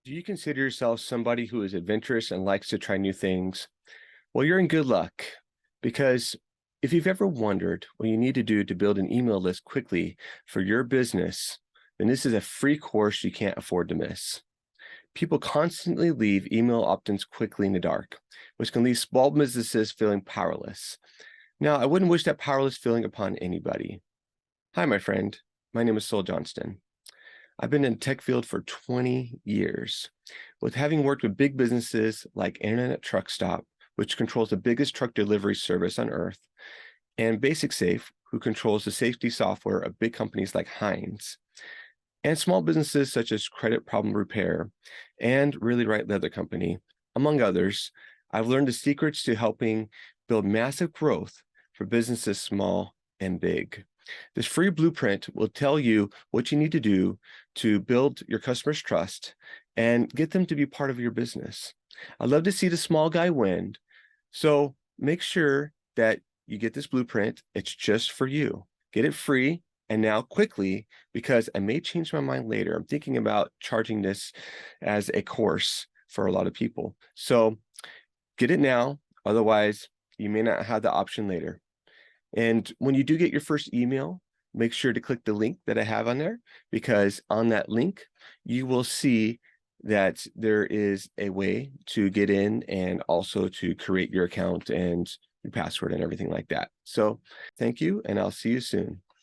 Do you consider yourself somebody who is adventurous and likes to try new things? Well, you're in good luck because if you've ever wondered what you need to do to build an email list quickly for your business, then this is a free course you can't afford to miss. People constantly leave email opt-ins quickly in the dark, which can leave small businesses feeling powerless. Now, I wouldn't wish that powerless feeling upon anybody. Hi, my friend. My name is Johnston. I've been in the tech field for 20 years, with having worked with big businesses like Internet Truck Stop, which controls the biggest truck delivery service on earth, and Basic Safe, who controls the safety software of big companies like Heinz, and small businesses such as Credit Problem Repair and Really Right Leather Company, among others. I've learned the secrets to helping build massive growth for businesses small and big. This free blueprint will tell you what you need to do to build your customers' trust and get them to be part of your business. I'd love to see the small guy win. So make sure that you get this blueprint. It's just for you. Get it free and now quickly, because I may change my mind later. I'm thinking about charging this as a course for a lot of people. So get it now. Otherwise, you may not have the option later. And when you do get your first email, make sure to click the link that I have on there, because on that link, you will see that there is a way to get in and also to create your account and your password and everything like that. So thank you, and I'll see you soon.